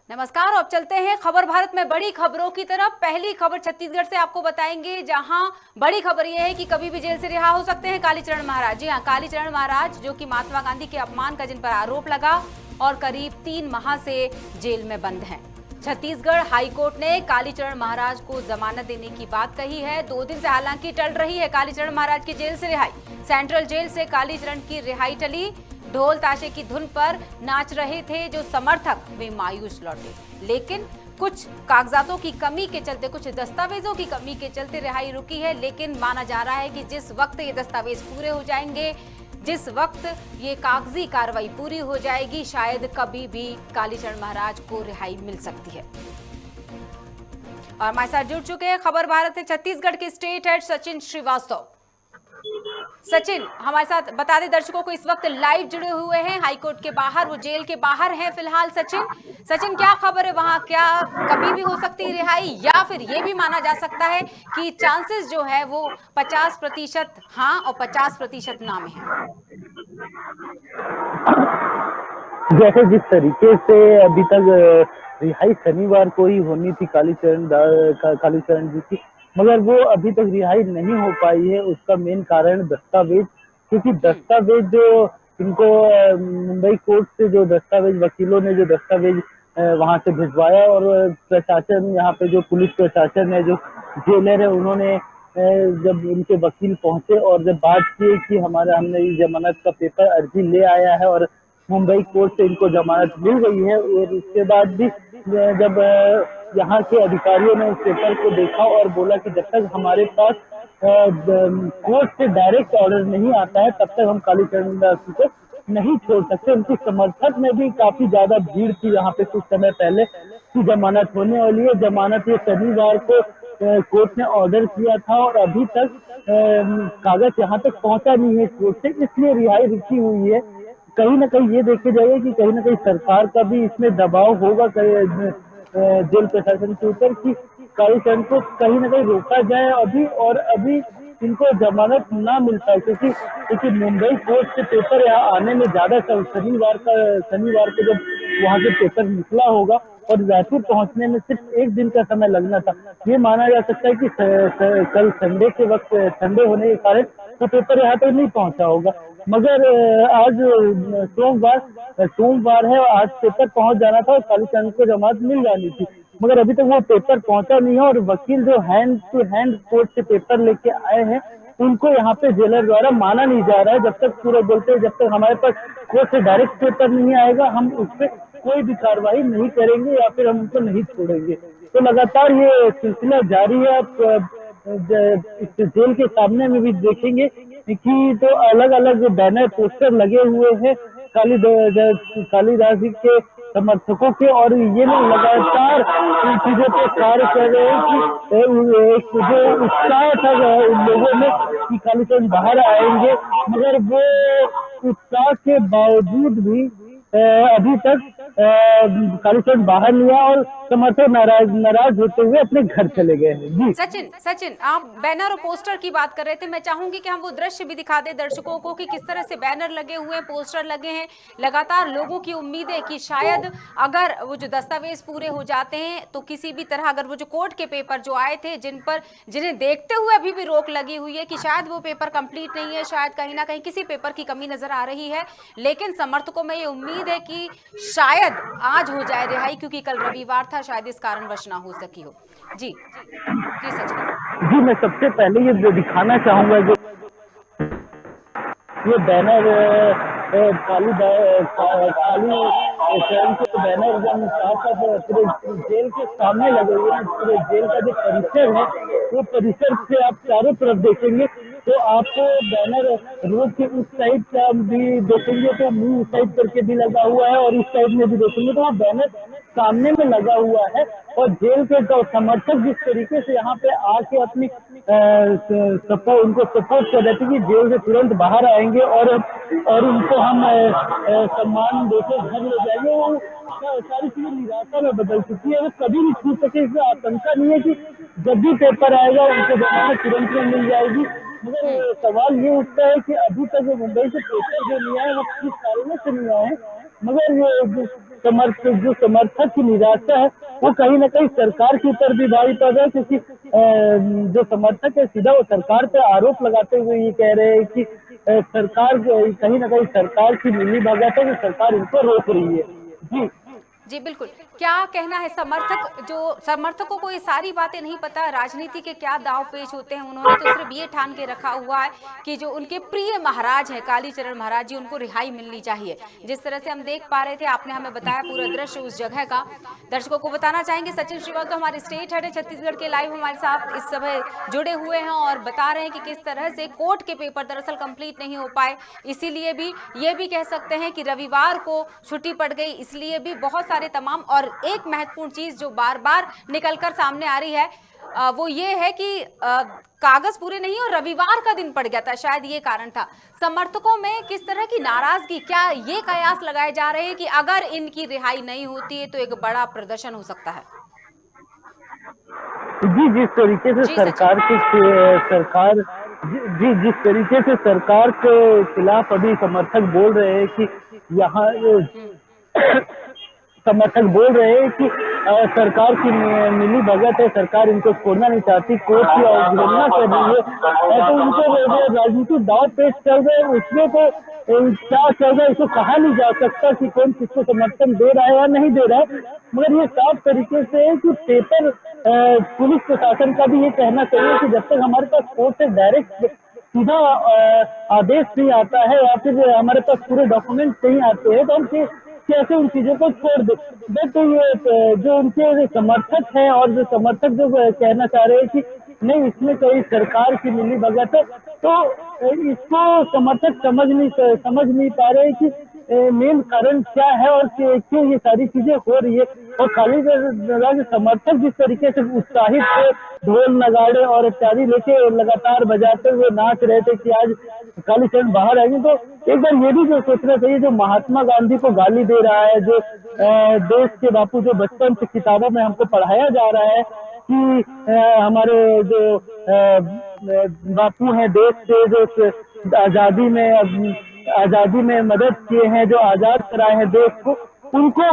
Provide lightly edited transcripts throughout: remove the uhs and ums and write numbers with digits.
नमस्कार। अब चलते हैं खबर भारत में बड़ी खबरों की तरफ। पहली खबर छत्तीसगढ़ से आपको बताएंगे, जहां बड़ी खबर यह है कि कभी भी जेल से रिहा हो सकते हैं कालीचरण महाराज। जी हां, कालीचरण महाराज जो कि महात्मा गांधी के अपमान का जिन पर आरोप लगा और करीब 3 माह से जेल में बंद हैं। छत्तीसगढ़ हाईकोर्ट ने कालीचरण महाराज को जमानत देने की बात कही है। 2 दिन से हालांकि टल रही है कालीचरण महाराज की जेल से रिहाई। सेंट्रल जेल से कालीचरण की रिहाई टली। ढोल ताशे की धुन पर नाच रहे थे जो समर्थक, वे मायूस लौटे। लेकिन कुछ कागजातों की कमी के चलते, कुछ दस्तावेजों की कमी के चलते रिहाई रुकी है। लेकिन माना जा रहा है कि जिस वक्त ये दस्तावेज पूरे हो जाएंगे, जिस वक्त ये कागजी कार्रवाई पूरी हो जाएगी, शायद कभी भी कालीचरण महाराज को रिहाई मिल सकती है। और हमारे साथ जुड़ चुके हैं खबर भारत से छत्तीसगढ़ के स्टेट हेड सचिन श्रीवास्तव। सचिन, हमारे साथ बता दें दर्शकों को, इस वक्त लाइव जुड़े हुए हैं हाईकोर्ट के बाहर, वो जेल के बाहर हैं फिलहाल। सचिन क्या खबर है वहां? क्या कभी भी हो सकती है रिहाई, या फिर ये भी माना जा सकता है कि चांसेस जो है वो 50% हाँ और 50% ना में है? जैसे जिस तरीके से अभी तक रिहाई शनिवार को ही होनी थी कालीचरण जी की, मगर वो अभी तक रिहाई नहीं हो पाई है। उसका मेन कारण दस्तावेज, क्योंकि दस्तावेज जो इनको मुंबई कोर्ट से जो दस्तावेज, वकीलों ने जो दस्तावेज वहां से भिजवाया, और प्रशासन, यहाँ पे जो पुलिस प्रशासन है, जो जेलर है, उन्होंने जब उनके वकील पहुंचे और जब बात की कि हमने जमानत का पेपर अर्जी ले आया है और मुंबई कोर्ट से इनको जमानत मिल गई है, और उसके बाद भी जब यहाँ के अधिकारियों ने उस पेपर को देखा और बोला कि जब तक हमारे पास कोर्ट से डायरेक्ट ऑर्डर नहीं आता है तब तक हम कालीचरण दास को नहीं छोड़ सकते। उनके समर्थक में भी काफी ज्यादा भीड़ थी यहाँ पे कुछ समय पहले की जमानत होने वाली है। जमानत ये शनिवार को कोर्ट ने ऑर्डर किया था और अभी तक कागज यहाँ तक पहुंचा नहीं है कोर्ट से, इसलिए रिहाई रुकी हुई है। कहीं ना कहीं ये देखे जाएगा कि कहीं ना कहीं सरकार का भी इसमें दबाव होगा जेल प्रशासन के ऊपर कि कालीचरण को कहीं ना कहीं रोका जाए अभी, और अभी इनको जमानत ना मिल पाए, क्योंकि मुंबई कोर्ट से पेपर यहाँ आने में ज्यादा शनिवार को जब वहाँ से पेपर निकला होगा और रायपुर पहुंचने में सिर्फ 1 दिन का समय लगना था। ये माना जा सकता है कि कल संडे के वक्त, संडे होने के कारण तो पेपर यहाँ तक नहीं पहुंचा होगा, मगर आज सोमवार है और आज पेपर पहुंच जाना था और कालीचरण को जमानत मिल जानी थी, मगर अभी तक वो पेपर पहुंचा नहीं है। और वकील जो हैंड टू हैंड कोर्ट से पेपर लेके आए हैं, उनको यहाँ पे जेलर द्वारा माना नहीं जा रहा है। जब तक पूरा बोलते हैं, जब तक हमारे पास कोर्ट से डायरेक्ट पेपर नहीं आएगा, हम उस पर कोई भी कार्रवाई नहीं करेंगे या फिर हम उनको नहीं छोड़ेंगे। तो लगातार ये सिलसिला जारी है। आप जेल के सामने में भी देखेंगे कि तो अलग अलग बैनर, पोस्टर लगे हुए हैं कालीदास जी के समर्थकों के, और ये लोग लगातार इन चीजों पे कार्य कर रहे हैं कि जो उत्साह था उन लोगों में कि कालीचरण बाहर आएंगे, मगर वो उत्साह के बावजूद भी अभी तक कालीचरण बाहर नहीं आया और समर्थक नाराज होते हुए अपने घर चले गए हैं। जी सचिन, आप बैनर और पोस्टर की बात कर रहे थे। मैं चाहूंगी कि हम वो दृश्य भी दिखा दें दर्शकों को कि किस तरह से बैनर लगे हुए हैं, पोस्टर लगे हैं। लगातार लोगों की उम्मीद है कि शायद अगर वो जो दस्तावेज पूरे हो जाते हैं तो किसी भी तरह, अगर वो जो कोर्ट के पेपर जो आए थे जिन्हें देखते हुए अभी भी रोक लगी हुई है कि शायद वो पेपर कंप्लीट नहीं है, शायद कहीं ना कहीं किसी पेपर की कमी नजर आ रही है, लेकिन समर्थकों में ये उम्मीद है कि शायद आज हो जाए रिहाई, क्योंकि कल रविवार था, शायद इस कारणवश ना हो सकी हो। जी सचिन जी, मैं सबसे पहले ये दिखाना चाहूंगा जो ये बैनर कालीचरण के बैनर पूरे जेल के सामने लगे हुए हैं। पूरे जेल का जो परिसर है, वो परिसर से आप चारों तरफ देखेंगे तो आपको बैनर रोड के उस साइड का भी देखेंगे तो मुंह साइड करके भी लगा हुआ है, और इस साइड में भी देखेंगे तो वहाँ बैनर सामने में लगा हुआ है। और जेल के समर्थक जिस तरीके से यहाँ पे आके अपनी उनको सपोर्ट कर रहे थे कि जेल से तुरंत बाहर आएंगे और उनको हम सम्मान देकर घर ले जाएंगे, वो सारी चीजें निराशा में बदल चुकी है। वो कभी नहीं छूट सके, इसमें आशंका नहीं है कि जब भी पेपर आएगा उनको जमानत तुरंत में मिल जाएगी। मगर सवाल ये उठता है कि अभी तक मुंबई से पेपर जो नहीं आए वो किस कारणों से नहीं आए, मगर जो समर्थक की निराशा है वो कहीं ना कहीं सरकार के ऊपर भी भारी पड़ रहा है, क्योंकि जो समर्थक है सीधा वो सरकार पे आरोप लगाते हुए ये कह रहे हैं कि सरकार कहीं ना कहीं सरकार की मिली भगत है, जो सरकार इनको रोक रही है। जी जी बिल्कुल। क्या कहना है समर्थकों को ये सारी बातें नहीं पता, राजनीति के क्या दाव पेच होते हैं। उन्होंने तो सिर्फ ये ठान के रखा हुआ है कि जो उनके प्रिय महाराज हैं कालीचरण महाराज जी, उनको रिहाई मिलनी चाहिए। जिस तरह से हम देख पा रहे थे, आपने हमें बताया पूरा दृश्य उस जगह का। दर्शकों को बताना चाहेंगे सचिन श्रीवास्तव हमारे स्टेट हेड है छत्तीसगढ़ के, लाइव हमारे साथ इस समय जुड़े हुए हैं और बता रहे हैं कि किस तरह से कोर्ट के पेपर दरअसल कंप्लीट नहीं हो पाए, इसीलिए भी ये भी कह सकते हैं कि रविवार को छुट्टी पड़ गई, इसलिए भी बहुत सारे तमाम। और एक महत्वपूर्ण चीज जो बार बार निकलकर सामने आ रही है वो ये है कि कागज पूरे नहीं और रविवार का दिन पड़ गया था, शायद ये कारण था। समर्थकों में किस तरह की नाराजगी, क्या ये कयास लगाए जा रहे हैं कि अगर इनकी रिहाई नहीं होती है तो एक बड़ा प्रदर्शन हो सकता है? जी, जिस तरीके से जिस तरीके से सरकार के खिलाफ अभी समर्थक बोल रहे हैं कि यहाँ समर्थक बोल रहे हैं कि सरकार की मिली भगत है, सरकार इनको छोड़ना नहीं चाहती, कोर्ट की अवहेलना कर रही है, तो उनको राजनीतिक दाव पेश चल रहे हैं। उसमें तो क्या चल रहा है इसको कहा नहीं जा सकता कि कौन किसको समर्थन दे रहा है या नहीं दे रहा है, मगर ये साफ तरीके से है कि पेपर पुलिस प्रशासन का भी ये कहना चाहिए कि जब तक हमारे पास कोर्ट से डायरेक्ट सीधा आदेश नहीं आता है या फिर हमारे पास पूरे डॉक्यूमेंट नहीं आते हैं तो हम कैसे उन चीजों को छोड़ दे। तो ये जो उनके समर्थक हैं और जो समर्थक जो कहना चाह रहे हैं कि नहीं इसमें कोई सरकार की मिली भगत है, तो इसको समर्थक समझ नहीं पा रहे कि मेन कारण क्या है और क्यों ये सारी चीजें हो रही है। और खाली समर्थक जिस तरीके से उत्साहित थे, ढोल नगाड़े और इत्यादि लेके लगातार बजाते हुए नाच रहे थे कि आज कालीचरण बाहर आएंगे, तो एक बार ये भी जो सोचना चाहिए, जो महात्मा गांधी को गाली दे रहा है, जो देश के बापू जो बचपन से किताबों में हमको पढ़ाया जा रहा है कि हमारे जो बापू हैं देश के, जो आजादी में मदद किए हैं, जो आजाद कराए हैं देश को, उनको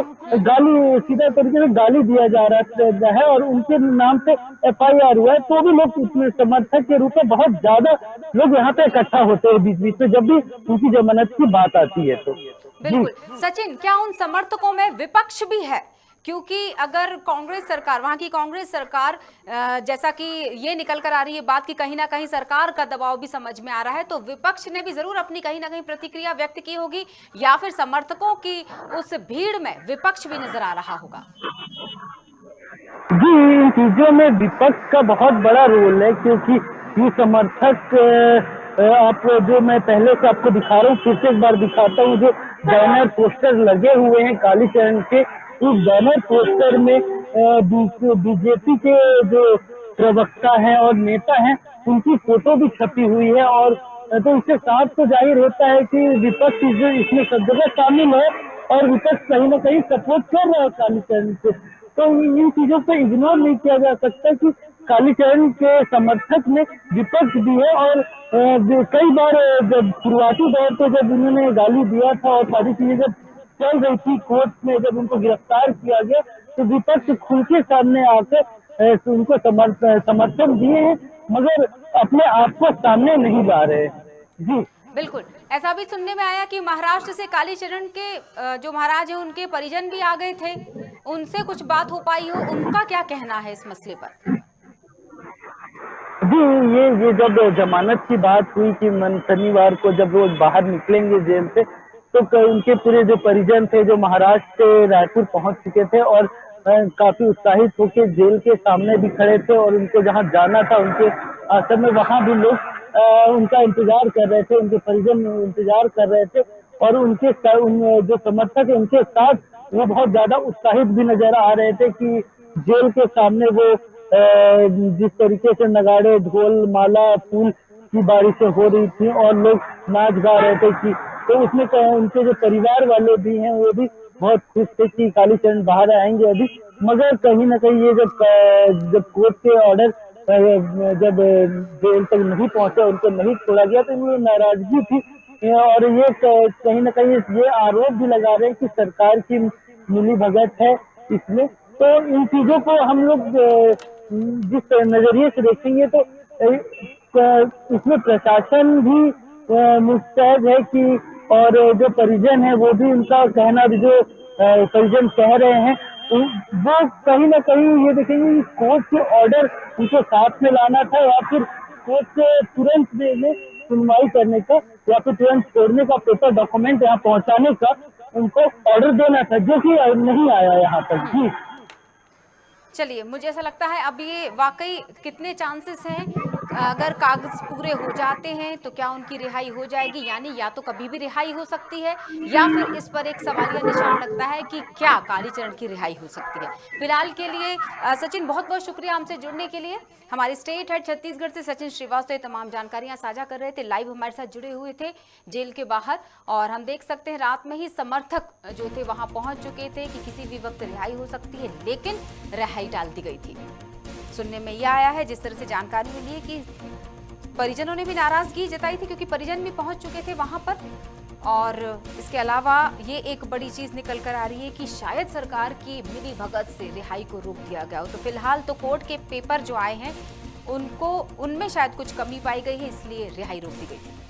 गाली सीधा तरीके से गाली दिया जा रहा है और उनके नाम से FIR हुआ है। तो भी लोग समर्थक के रूप में बहुत ज्यादा लोग यहाँ पे इकट्ठा होते हैं बीच बीच में जब भी उनकी जमानत की बात आती है। तो बिल्कुल सचिन, क्या उन समर्थकों में विपक्ष भी है? क्योंकि अगर कांग्रेस सरकार, वहां की कांग्रेस सरकार, जैसा कि ये निकल कर आ रही है बात कि कहीं ना कहीं सरकार का दबाव भी समझ में आ रहा है, तो विपक्ष ने भी जरूर अपनी कहीं ना कहीं प्रतिक्रिया व्यक्त की होगी, या फिर समर्थकों की उस भीड़ में विपक्ष भी नजर आ रहा होगा? जी, इन चीजों में विपक्ष का बहुत बड़ा रोल है, क्योंकि ये समर्थक आप जो मैं पहले से आपको दिखा रहा हूँ, फिर से एक बार दिखाता हूँ, जो बैनर पोस्टर लगे हुए हैं कालीचरण के, उस बैनर पोस्टर में बीजेपी के जो प्रवक्ता हैं और नेता हैं उनकी फोटो भी छपी हुई है। और तो इससे साफ तो जाहिर होता है कि विपक्ष इसमें सब जगह शामिल है और विपक्ष कहीं ना कहीं सपोर्ट कर रहा है कालीचरण को। तो इन चीजों को इग्नोर नहीं किया जा सकता कि कालीचरण के समर्थक में विपक्ष भी है। और कई बार जब शुरुआती दौर पे जब उन्होंने गाली दिया था और सारी चीजें जब चल रही थी कोर्ट में, जब उनको गिरफ्तार किया गया, तो विपक्ष खुल के सामने आकर उनको समर्थन दिए हैं, मगर अपने आप को सामने नहीं ला रहे। जी बिल्कुल, ऐसा भी सुनने में आया कि महाराष्ट्र से कालीचरण के जो महाराज हैं उनके परिजन भी आ गए थे, उनसे कुछ बात हो पाई हो, उनका क्या कहना है इस मसले पर? जी, ये जब जमानत की बात हुई कि शनिवार को जब वो बाहर निकलेंगे जेल से, तो उनके पूरे जो परिजन थे जो महाराष्ट्र से रायपुर पहुंच चुके थे और काफी उत्साहित होकर जेल के सामने भी खड़े थे और उनको जहां जाना था उनके आश्रम में, वहां भी लोग उनका इंतजार कर रहे थे, उनके परिजन इंतजार कर रहे थे। और उनके जो समर्थक है उनके साथ वो बहुत ज्यादा उत्साहित भी नजर आ रहे थे कि जेल के सामने वो जिस तरीके से नगाड़े, ढोल, माला, फूल की बारिशें हो रही थी और लोग नाच गा रहे थे कि, तो उसमें उनके जो परिवार वाले भी हैं वो भी बहुत खुश थे कि कालीचरण बाहर आएंगे अभी। मगर कहीं ना कहीं ये जब कोर्ट के ऑर्डर जब जेल तक नहीं पहुंचा, उनको नहीं छोड़ा गया, तो इनमें नाराजगी थी। और ये कहीं ना कहीं ये आरोप भी लगा रहे हैं कि सरकार की मिली भगत है इसमें। तो इन चीजों को हम लोग जिस नजरिए से देखेंगे तो इसमें प्रशासन भी मुस्तैद है कि, और जो परिजन है वो भी, उनका कहना भी, जो परिजन कह रहे हैं वो कहीं ना कहीं ये देखेंगे कि कोर्ट के ऑर्डर उनको साथ में लाना था, या फिर कोर्ट से तुरंत में सुनवाई करने का, या फिर तुरंत छोड़ने का, पेपर डॉक्यूमेंट यहाँ पहुंचाने का उनको ऑर्डर देना था, जो कि नहीं आया यहाँ तक। जी चलिए, मुझे ऐसा लगता है अब ये वाकई कितने चांसेस हैं, अगर कागज पूरे हो जाते हैं तो क्या उनकी रिहाई हो जाएगी, यानी या तो कभी भी रिहाई हो सकती है, या फिर इस पर एक सवालिया निशान लगता है कि क्या कालीचरण की रिहाई हो सकती है। फिलहाल के लिए सचिन, बहुत बहुत शुक्रिया हमसे जुड़ने के लिए। हमारे स्टेट हेड छत्तीसगढ़ से सचिन श्रीवास्तव तमाम जानकारियां साझा कर रहे थे, लाइव हमारे साथ जुड़े हुए थे जेल के बाहर। और हम देख सकते हैं रात में ही समर्थक जो थे वहां पहुंच चुके थे कि किसी भी वक्त रिहाई हो सकती है, लेकिन रिहाई टाल दी गई थी। सुनने में यह आया है, जिस तरह से जानकारी मिली है, कि परिजनों ने भी नाराजगी जताई थी क्योंकि परिजन भी पहुंच चुके थे वहां पर। और इसके अलावा ये एक बड़ी चीज निकल कर आ रही है कि शायद सरकार की मिली भगत से रिहाई को रोक दिया गया हो। तो फिलहाल तो कोर्ट के पेपर जो आए हैं उनमें शायद कुछ कमी पाई गई है, इसलिए रिहाई रोक दी गई थी।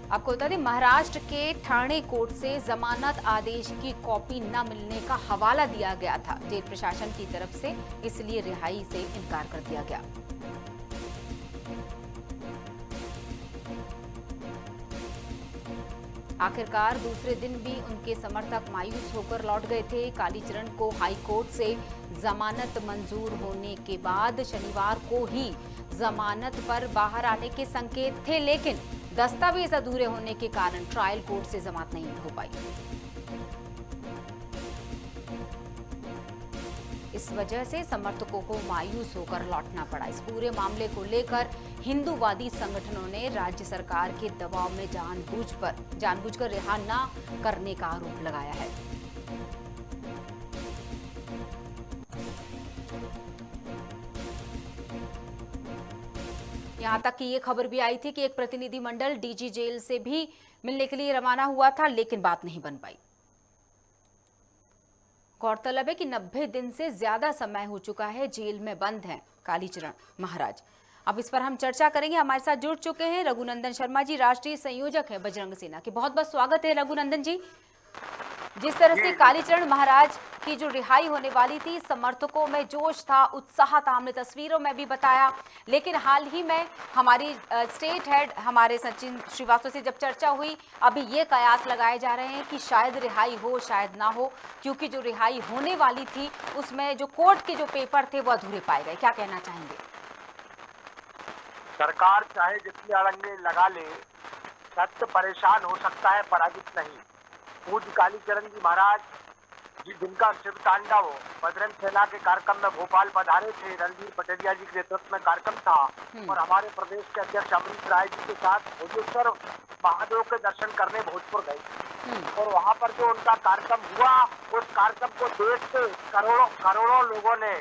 आपको बता दें, महाराष्ट्र के ठाणे कोर्ट से जमानत आदेश की कॉपी न मिलने का हवाला दिया गया था जेल प्रशासन की तरफ से, इसलिए रिहाई से इनकार कर दिया गया। आखिरकार दूसरे दिन भी उनके समर्थक मायूस होकर लौट गए थे। कालीचरण को हाई कोर्ट से जमानत मंजूर होने के बाद शनिवार को ही जमानत पर बाहर आने के संकेत थे, लेकिन दस्तावेज अधूरे होने के कारण ट्रायल कोर्ट से जमानत नहीं हो पाई। इस वजह से समर्थकों को मायूस होकर लौटना पड़ा। इस पूरे मामले को लेकर हिंदूवादी संगठनों ने राज्य सरकार के दबाव में जानबूझकर रिहा न करने का आरोप लगाया है। यहां तक कि ये खबर भी आई थी कि एक प्रतिनिधिमंडल डीजी जेल से भी मिलने के लिए रवाना हुआ था, लेकिन बात नहीं बन पाई। गौरतलब है कि 90 दिन से ज्यादा समय हो चुका है जेल में बंद हैं कालीचरण महाराज। अब इस पर हम चर्चा करेंगे। हमारे साथ जुड़ चुके हैं रघुनंदन शर्मा जी, राष्ट्रीय संयोजक हैं बजरंग सेना के। बहुत बहुत स्वागत है रघुनंदन जी। जिस तरह से कालीचरण महाराज की जो रिहाई होने वाली थी, समर्थकों में जोश था, उत्साह था, हमने तस्वीरों में भी बताया, लेकिन हाल ही में हमारी स्टेट हेड हमारे सचिन श्रीवास्तव से जब चर्चा हुई, अभी ये कयास लगाए जा रहे हैं कि शायद रिहाई हो शायद ना हो, क्योंकि जो रिहाई होने वाली थी उसमें जो कोर्ट के जो पेपर थे वो अधूरे पाए गए। क्या कहना चाहेंगे? सरकार चाहे जितने अड़ंगे लगा ले, सत्य परेशान हो सकता है, पराजित नहीं। पूज्य कालीचरण जी महाराज जी, जिनका शिव तांडव बजरंग सेना के कार्यक्रम में भोपाल पधारे थे, रणधीर पटेरिया जी के नेतृत्व में कार्यक्रम था, और हमारे प्रदेश के अध्यक्ष अमरीश राय जी के साथ भोजेश्वर महादेव के दर्शन करने भोजपुर गए, और वहाँ पर जो उनका कार्यक्रम हुआ, उस कार्यक्रम को देश से करोड़ों लोगों ने,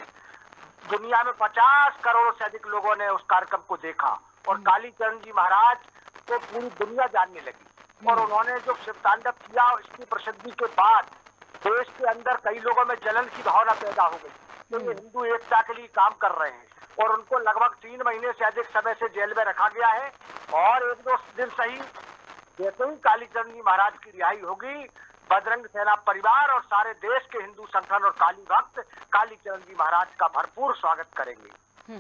दुनिया में 50 करोड़ से अधिक लोगों ने उस कार्यक्रम को देखा, और कालीचरण जी महाराज को पूरी दुनिया जानने लगी। और उन्होंने जो शिव तांडव किया, इसकी प्रसिद्धि के बाद देश के अंदर कई लोगों में जलन की भावना पैदा हो गई, तो ये हिंदू एकता के लिए काम कर रहे हैं, और उनको लगभग 3 महीने से अधिक समय से जेल में रखा गया है। और 1-2 दिन सही जैसे ही कालीचरण जी महाराज की रिहाई होगी, बजरंग सेना परिवार और सारे देश के हिंदू संगठन और काली भक्त कालीचरण जी महाराज का भरपूर स्वागत करेंगे।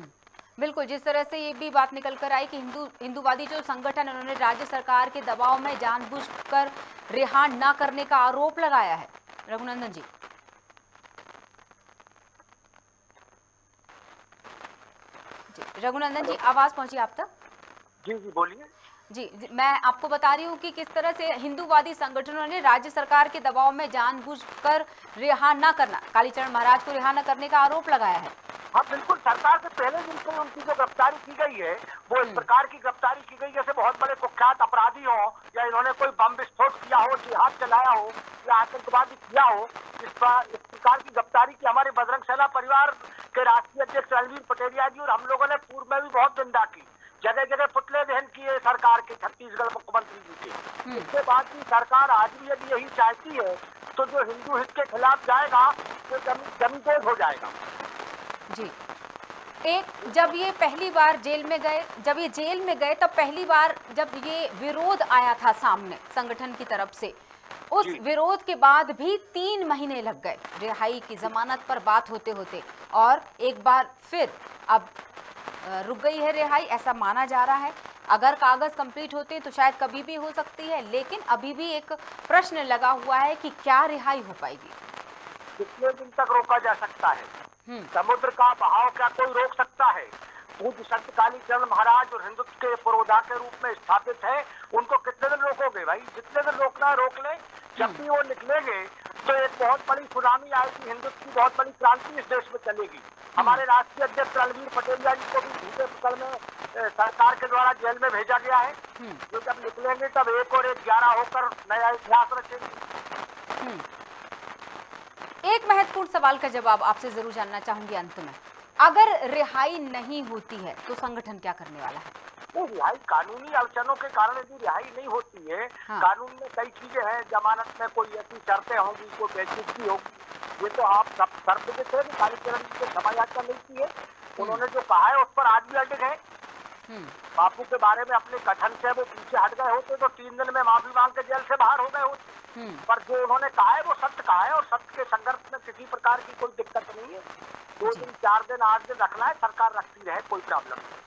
बिल्कुल, जिस तरह से ये भी बात निकल कर आई कि हिंदूवादी जो संगठन, उन्होंने राज्य सरकार के दबाव में जानबूझकर रिहा न करने का आरोप लगाया है। रघुनंदन जी, रघुनंदन जी, आवाज पहुंची आप तक? जी जी बोलिए। जी, मैं आपको बता रही हूँ कि किस तरह से हिंदूवादी संगठनों ने राज्य सरकार के दबाव में जानबूझकर रिहा न करना, कालीचरण महाराज को रिहा न करने का आरोप लगाया है। हाँ बिल्कुल, सरकार से पहले दिन से उनकी जो गिरफ्तारी की गई है, वो इस प्रकार की गिरफ्तारी की गई जैसे बहुत बड़े कुख्यात अपराधी हो, या इन्होंने कोई बम विस्फोट किया हो, जिहाद चलाया हो, या आतंकवादी किया हो। इस प्रकार की गिरफ्तारी की हमारे बजरंग सेना परिवार के राष्ट्रीय अध्यक्ष रणधीर पटेरिया जी और हम लोगों ने पूर्व में भी बहुत निंदा की। जगह जगह पुतले दहन किए सरकार के, छत्तीसगढ़ मुख्यमंत्री जी के। इसके बाद भी सरकार आज भी यदि यही चाहती है तो जो हिंदू हित के खिलाफ जाएगा तो जमींदोज हो जाएगा। जी, जब ये पहली बार जेल में गए, जब ये जेल में गए तब पहली बार जब ये विरोध आया था सामने संगठन की तरफ से, उस विरोध के बाद भी 3 महीने लग गए रिहाई की जमानत पर बात होते होते, और एक बार फिर अब रुक गई है रिहाई, ऐसा माना जा रहा है। अगर कागज कंप्लीट होते तो शायद कभी भी हो सकती है, लेकिन अभी भी एक प्रश्न लगा हुआ है कि क्या रिहाई हो पाएगी। कितने दिन तक रोका जा सकता है? समुद्र का बहाव क्या कोई रोक सकता है? पूज्य संत कालीचरण महाराज और हिंदुत्व के पुरोधा के रूप में स्थापित है, उनको कितने दिन रोकोगे भाई? जितने दिन रोकना है रोक ले। जब भी वो निकलेंगे तो एक बहुत बड़ी सुनामी आएगी, हिंदुत्व की बहुत बड़ी क्रांति इस देश में चलेगी। हमारे राष्ट्रीय अध्यक्ष रणवीर पटेलिया जी को भी दूसरे कल में सरकार के द्वारा जेल में भेजा गया है। जो जब निकलेंगे तब 1 और 1 11 होकर नया इतिहास रचेंगे। एक महत्वपूर्ण सवाल का जवाब आपसे जरूर जानना चाहूंगी अंत में, अगर रिहाई नहीं होती है तो संगठन क्या करने वाला है? नहीं, रिहाई कानूनी अड़चनों के कारण यदि रिहाई नहीं होती है, कानून में कई चीजें हैं, जमानत में कोई ऐसी शर्तें होंगी, कोई पेचीदगी होगी, ये तो आप सब सर्वविदित है। कालीचरण जी को क्षमा याचना मिलती है, उन्होंने जो कहा है उस पर आज भी अटक है। बापू के बारे में अपने कथन से वो पीछे हट गए होते तो 3 दिन में माफी मांग के जेल से बाहर हो गए होते, पर जो उन्होंने कहा है वो सत्य कहा है, और सत्य के संघर्ष में किसी प्रकार की कोई दिक्कत नहीं है। 2 दिन 4 दिन 8 दिन रखना है, सरकार रखती रहे, कोई प्रॉब्लम नहीं।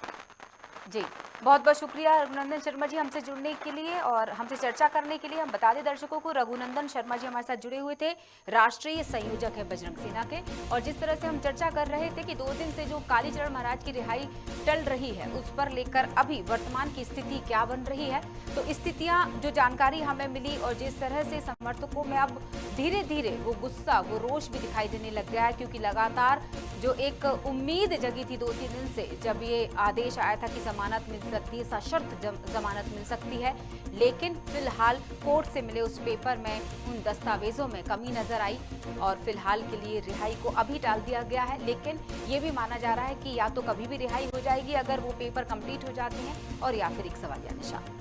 जी, बहुत बहुत शुक्रिया रघुनंदन शर्मा जी हमसे जुड़ने के लिए और हमसे चर्चा करने के लिए। हम बता दें दर्शकों को, रघुनंदन शर्मा जी हमारे साथ जुड़े हुए थे, राष्ट्रीय संयोजक है बजरंग सेना के, और जिस तरह से हम चर्चा कर रहे थे कि 2 दिन से जो कालीचरण महाराज की रिहाई टल रही है उस पर लेकर अभी वर्तमान की स्थिति क्या बन रही है, तो स्थितियां जो जानकारी हमें मिली और जिस तरह से समर्थकों में अब धीरे धीरे वो गुस्सा, वो रोष भी दिखाई देने लग गया है, क्योंकि लगातार जो एक उम्मीद जगी थी 2-3 दिन से, जब ये आदेश आया था कि जमानत मिल सकती है, सशर्त जमानत मिल सकती है, लेकिन फिलहाल कोर्ट से मिले उस पेपर में, उन दस्तावेजों में कमी नजर आई और फिलहाल के लिए रिहाई को अभी टाल दिया गया है। लेकिन ये भी माना जा रहा है कि या तो कभी भी रिहाई हो जाएगी अगर वो पेपर कंप्लीट हो जाते हैं, और या फिर एक सवालिया निशान।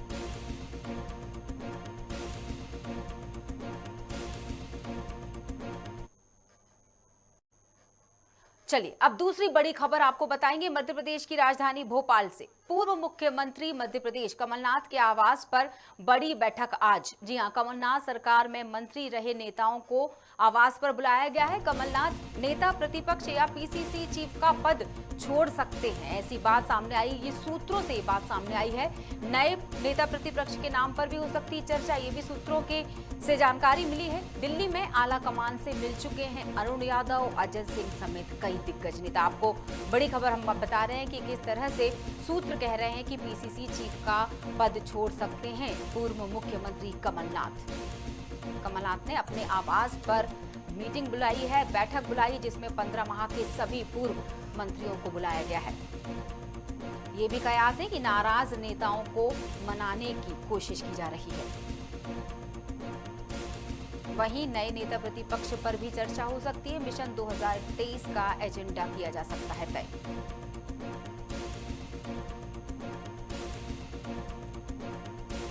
चलिए अब दूसरी बड़ी खबर आपको बताएंगे मध्य प्रदेश की राजधानी भोपाल से। पूर्व मुख्यमंत्री मध्य प्रदेश कमलनाथ के आवास पर बड़ी बैठक आज। जी हां, कमलनाथ सरकार में मंत्री रहे नेताओं को आवास पर बुलाया गया है। कमलनाथ नेता प्रतिपक्ष या पीसीसी चीफ का पद छोड़ सकते हैं, ऐसी बात सामने आई। ये सूत्रों से ये बात सामने आई है। नए नेता प्रतिपक्ष के नाम पर भी हो सकती चर्चा, ये भी सूत्रों के से जानकारी मिली है। दिल्ली में आला कमान से मिल चुके हैं अरुण यादव, अजय सिंह समेत कई दिग्गज नेता। आपको बड़ी खबर हम बता रहे हैं कि किस तरह से सूत्र कह रहे हैं कि पीसीसी चीफ का पद छोड़ सकते हैं पूर्व मुख्यमंत्री कमलनाथ। कमलनाथ ने अपने आवास पर मीटिंग बुलाई है, बैठक बुलाई, जिसमें 15 माह के सभी पूर्व मंत्रियों को बुलाया गया है। ये भी कयास है कि नाराज नेताओं को मनाने की कोशिश की जा रही है। वहीं नए नेता प्रतिपक्ष पर भी चर्चा हो सकती है। मिशन 2023 का एजेंडा किया जा सकता है तय।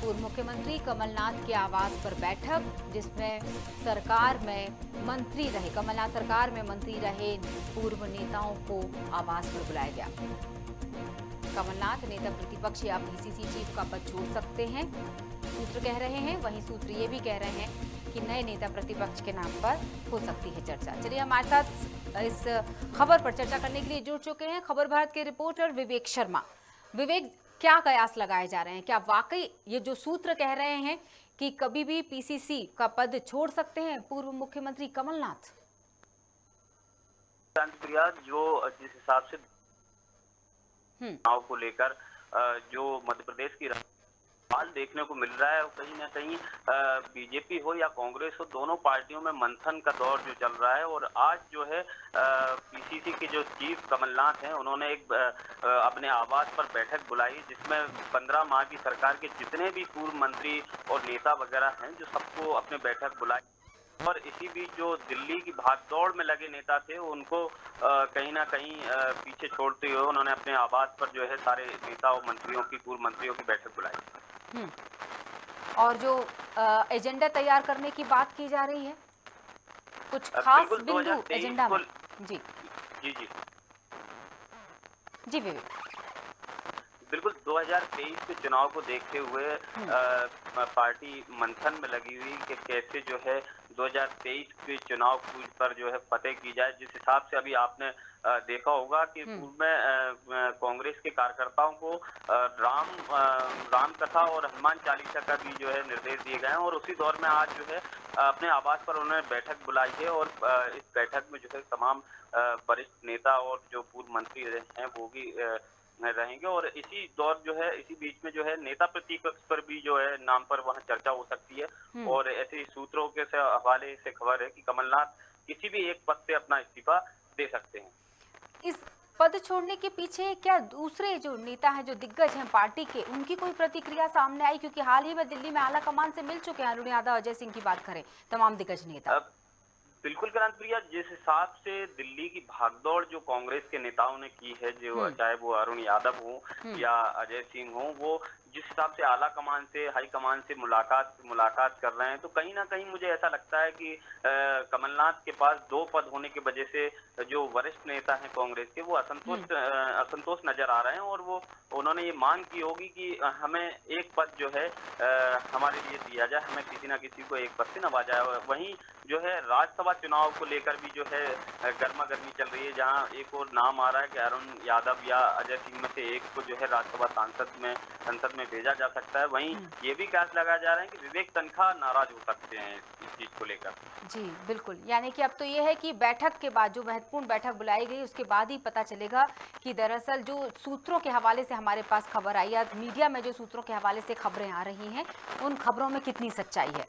पूर्व मुख्यमंत्री कमलनाथ के आवास पर बैठक, जिसमें सरकार में मंत्री रहे, कमलनाथ सरकार में मंत्री रहे पूर्व नेताओं को आवास पर बुलाया गया। कमलनाथ नेता प्रतिपक्ष या पीसीसी चीफ का पद छोड़ सकते हैं, सूत्र कह रहे हैं। वहीं सूत्र ये भी कह रहे हैं कि नए नेता प्रतिपक्ष के नाम पर हो सकती है चर्चा। चलिए हमारे साथ इस खबर पर चर्चा करने के लिए जुड़ चुके हैं खबर भारत के रिपोर्टर विवेक शर्मा। विवेक, क्या कयास लगाए जा रहे हैं? क्या वाकई ये जो सूत्र कह रहे हैं कि कभी भी पीसीसी का पद छोड़ सकते हैं पूर्व मुख्यमंत्री कमलनाथ? प्रिया, जो जिस हिसाब से चुनाव को लेकर जो मध्य प्रदेश की हाल देखने को मिल रहा है, कहीं ना कहीं बीजेपी हो या कांग्रेस हो, दोनों पार्टियों में मंथन का दौर जो चल रहा है। और आज जो है पीसीसी के जो चीफ कमलनाथ हैं, उन्होंने एक अपने आवास पर बैठक बुलाई, जिसमें 15 माह की सरकार के जितने भी पूर्व मंत्री और नेता वगैरह हैं, जो सबको अपने बैठक बुलाई। और इसी बीच जो दिल्ली की भागदौड़ में लगे नेता थे उनको कहीं ना कहीं पीछे छोड़ते हुए उन्होंने अपने आवास पर जो है सारे नेता और मंत्रियों की, पूर्व मंत्रियों की बैठक बुलाई। और जो एजेंडा तैयार करने की बात की जा रही है, कुछ खास बिंदु एजेंडा में? जी जी जी जी विवेक। बिल्कुल 2023 के चुनाव को देखते हुए पार्टी मंथन में लगी हुई कि कैसे जो है 2023 के चुनाव पर जो है फतेह की जाए। जिस हिसाब से अभी आपने देखा होगा कि पूर्व में कांग्रेस के कार्यकर्ताओं को राम कथा और हनुमान चालीसा का भी जो है निर्देश दिए गए हैं और उसी दौर में आज जो है अपने आवास पर उन्होंने बैठक बुलाई है और इस बैठक में जो है तमाम वरिष्ठ नेता और जो पूर्व मंत्री हैं वो भी रहेंगे और इसी दौर जो है इसी बीच में जो है नेता प्रतिपक्ष पर भी जो है नाम पर वहां चर्चा हो सकती है और ऐसे सूत्रों के हवाले से खबर है कि कमलनाथ किसी भी एक पद से अपना इस्तीफा दे सकते हैं। इस पद छोड़ने के पीछे क्या दूसरे जो नेता हैं, जो दिग्गज हैं पार्टी के, उनकी कोई प्रतिक्रिया सामने आई? क्योंकि हाल ही में दिल्ली में आला कमान से मिल चुके हैं अरुण यादव, अजय सिंह की बात करें, तमाम दिग्गज नेता। बिल्कुल क्रांत प्रिया, जिस हिसाब से दिल्ली की भागदौड़ जो कांग्रेस के नेताओं ने की है, जो चाहे वो अरुण यादव हो या अजय सिंह हो, वो जिस हिसाब से आला कमान से, हाई कमान से मुलाकात कर रहे हैं, तो कहीं ना कहीं मुझे ऐसा लगता है कि कमलनाथ के पास 2 पद होने की वजह से जो वरिष्ठ नेता हैं कांग्रेस के, वो असंतोष नजर आ रहे हैं और वो उन्होंने ये मांग की होगी कि हमें एक पद जो है हमारे लिए दिया जाए, हमें किसी ना किसी को एक पद से नवाजा जाए। वहीं जो है राज्यसभा चुनाव को लेकर भी जो है गर्मा गर्मी चल रही है, जहां एक और नाम आ रहा है कि अरुण यादव या अजय सिंह में से एक को जो है राज्यसभा संसद में भेजा जा सकता है। वहीं ये भी कयास लगाया जा रहा है कि विवेक तनखा नाराज हो सकते हैं इस चीज को लेकर। जी बिल्कुल, यानी कि अब तो ये है कि बैठक के बाद, जो महत्वपूर्ण बैठक बुलाई गई, उसके बाद ही पता चलेगा कि दरअसल जो सूत्रों के हवाले से हमारे पास खबर आई या मीडिया में जो सूत्रों के हवाले से खबरें आ रही हैं, उन खबरों में कितनी सच्चाई है।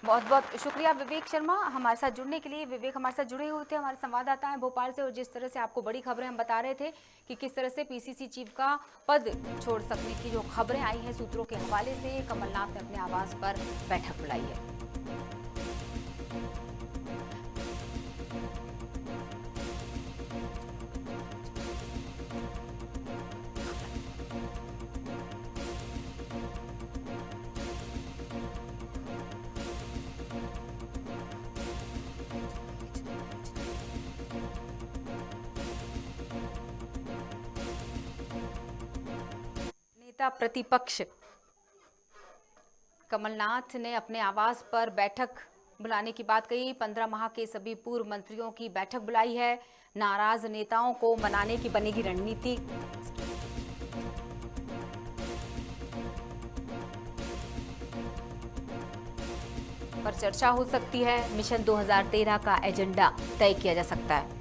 बहुत बहुत शुक्रिया विवेक शर्मा हमारे साथ जुड़ने के लिए। विवेक हमारे साथ जुड़े हुए थे, हमारे संवाददाता हैं भोपाल से, और जिस तरह से आपको बड़ी खबरें हम बता रहे थे कि किस तरह से पीसीसी चीफ का पद छोड़ सकने की जो खबरें आई हैं सूत्रों के हवाले से, कमलनाथ ने अपने आवास पर बैठक बुलाई है। प्रतिपक्ष कमलनाथ ने अपने आवास पर बैठक बुलाने की बात कही। 15 माह के सभी पूर्व मंत्रियों की बैठक बुलाई है। नाराज नेताओं को मनाने की बनेगी रणनीति। पर चर्चा हो सकती है, मिशन 2013 का एजेंडा तय किया जा सकता है।